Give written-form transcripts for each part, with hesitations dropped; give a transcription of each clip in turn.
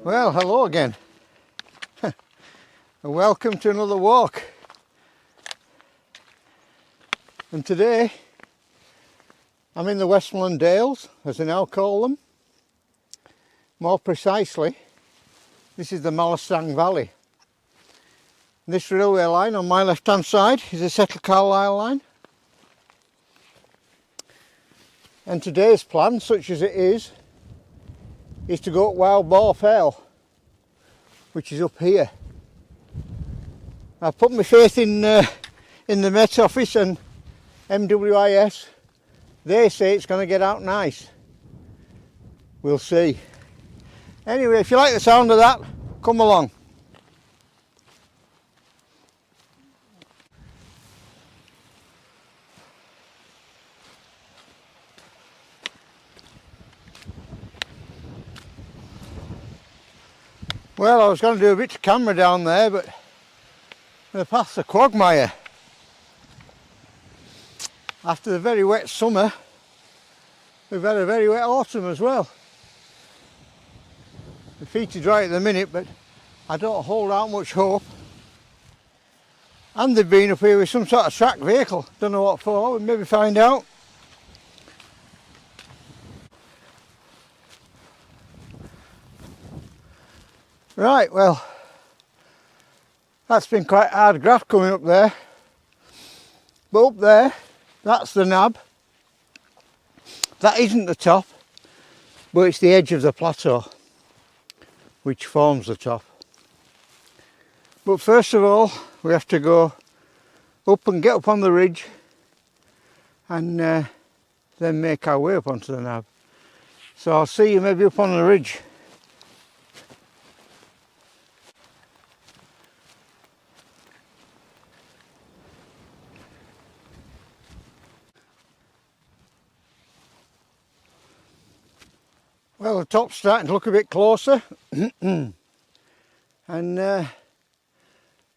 Well, hello again and welcome to another walk. And today I'm in the Westmorland Dales, as they now call them. More precisely, this is the Alistair Valley. This railway line on my left hand side is the Settle Carlisle line. And today's plan, such as it is to go up Wild Boar Fell, which is up here. I've put my faith in the Met Office and MWIS. They say it's going to get out nice. We'll see. Anyway, if you like the sound of that, come along. Well, I was going to do a bit of camera down there, but the path's a quagmire. After the very wet summer, we've had a very wet autumn as well. The feet are dry at the minute, but I don't hold out much hope. And they've been up here with some sort of track vehicle. Don't know what for, we'll maybe find out. Right, well, that's been quite hard graft coming up there. But up there, that's the nab. That isn't the top, but it's the edge of the plateau which forms the top. But first of all, we have to go up and get up on the ridge and then make our way up onto the nab. So I'll see you maybe up on the ridge. Well, the top's starting to look a bit closer and we're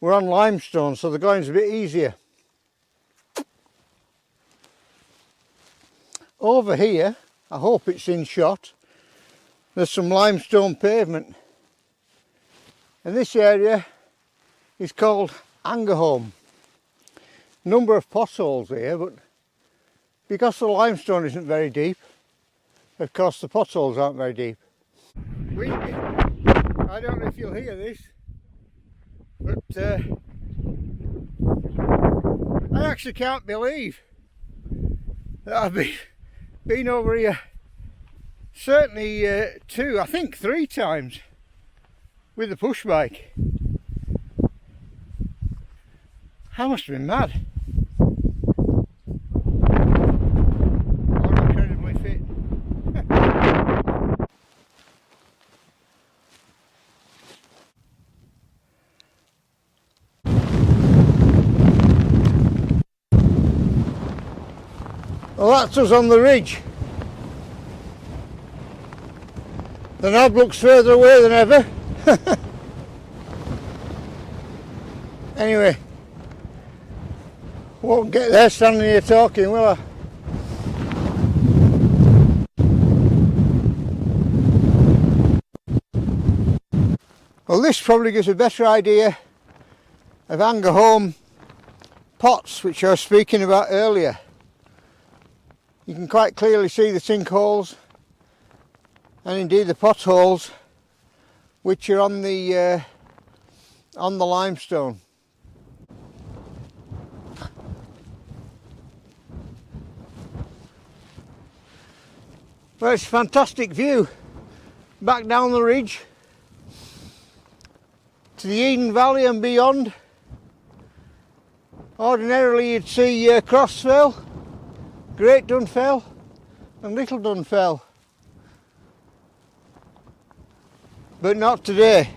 on limestone, so the going's a bit easier. Over here, I hope it's in shot, there's some limestone pavement, and this area is called Angerholm. Number of potholes here, but because the limestone isn't very deep, of course the potholes aren't very deep. Windy. I don't know if you'll hear this, but I actually can't believe that I've been over here certainly I think three times with the push bike. I must have been mad. Well, that's us on the ridge. The nab looks further away than ever. Anyway, won't get there standing here talking, will I? Well, this probably gives a better idea of Angerholm pots, which I was speaking about earlier. You can quite clearly see the sinkholes and indeed the potholes which are on the limestone. Well, it's a fantastic view back down the ridge to the Eden Valley and beyond. Ordinarily you'd see Cross Fell, Great Dun Fell and Little Dun Fell, but not today.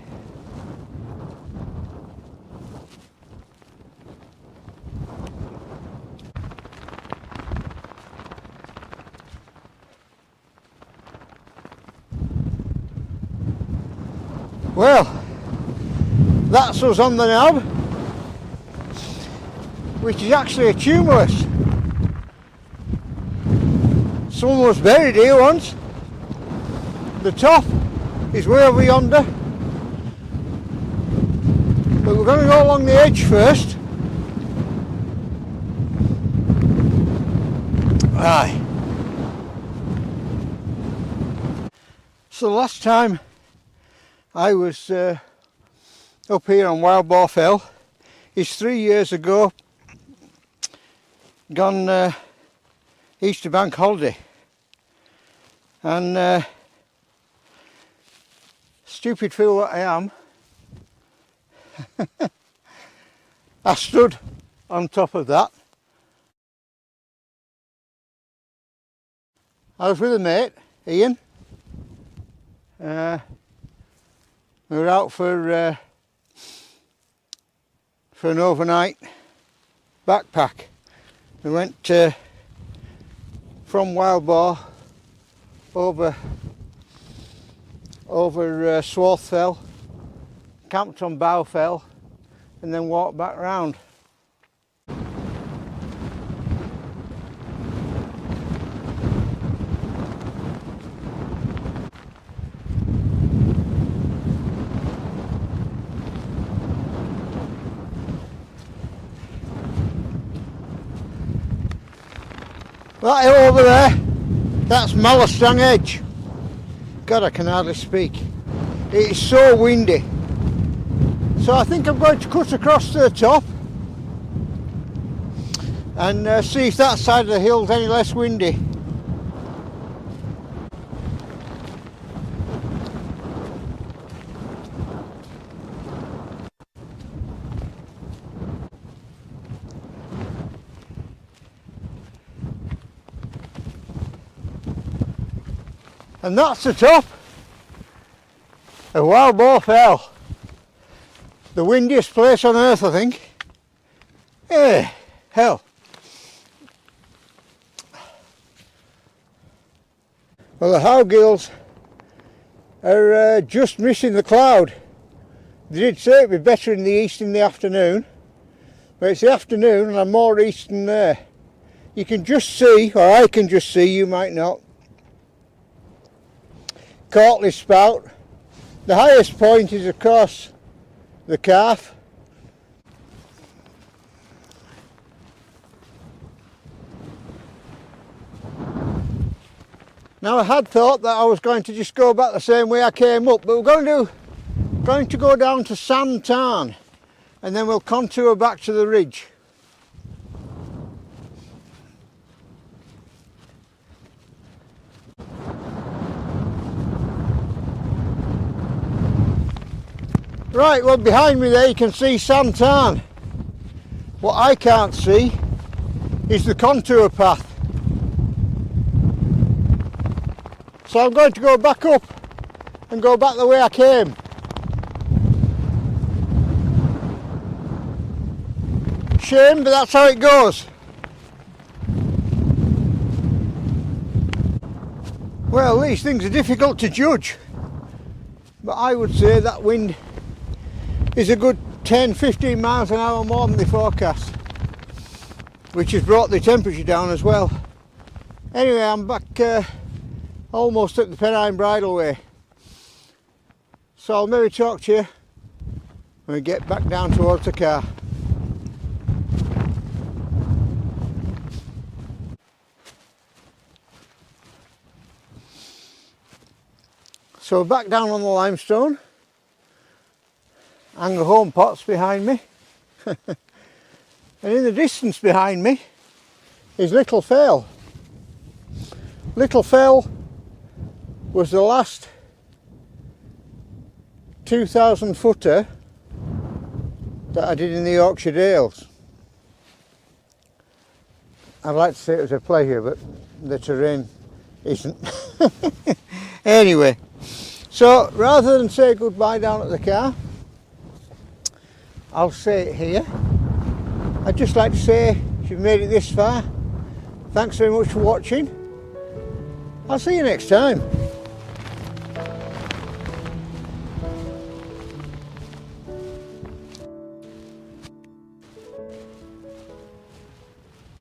Well, that's us on the nab, which is actually a tumulus. Someone was buried here once. The top is way over yonder. But we're going to go along the edge first. Aye. So the last time I was up here on Wild Boar Fell is 3 years ago, gone Easter bank holiday, and stupid fool that I am, I stood on top of that. I was with a mate, Ian. We were out for an overnight backpack. We went from Wild Boar over Swarth Fell, camped on Bow Fell, and then walked back round. That hill over there, that's Malastang Edge. God, I can hardly speak. It is so windy. So I think I'm going to cut across to the top and see if that side of the hill's any less windy. And that's the top of Wild Boar Fell. The windiest place on earth, I think. Hey, hell. Well, the howgills are just missing the cloud. They did say it'd be better in the east in the afternoon, but it's the afternoon and I'm more east than there. You can just see, or I can just see, you might not, Courtly Spout. The highest point is, of course, the Calf. Now, I had thought that I was going to just go back the same way I came up, but we're going to go down to Sand Tarn and then we'll contour back to the ridge. Right, well, behind me there you can see Sand Tarn. What I can't see is the contour path. So I'm going to go back up and go back the way I came. Shame, but that's how it goes. Well, these things are difficult to judge, but I would say that wind is a good 10-15 miles an hour more than the forecast, which has brought the temperature down as well. Anyway, I'm back almost at the Pennine Bridleway, so I'll maybe talk to you when we get back down towards the car. So back down on the limestone, and the home pots behind me, and in the distance behind me is Little Fell. Little Fell was the last 2,000 footer that I did in the Yorkshire Dales. I'd like to say it was a pleasure, but the terrain isn't. Anyway, so rather than say goodbye down at the car, I'll say it here. I'd just like to say, if you've made it this far, thanks very much for watching. I'll see you next time.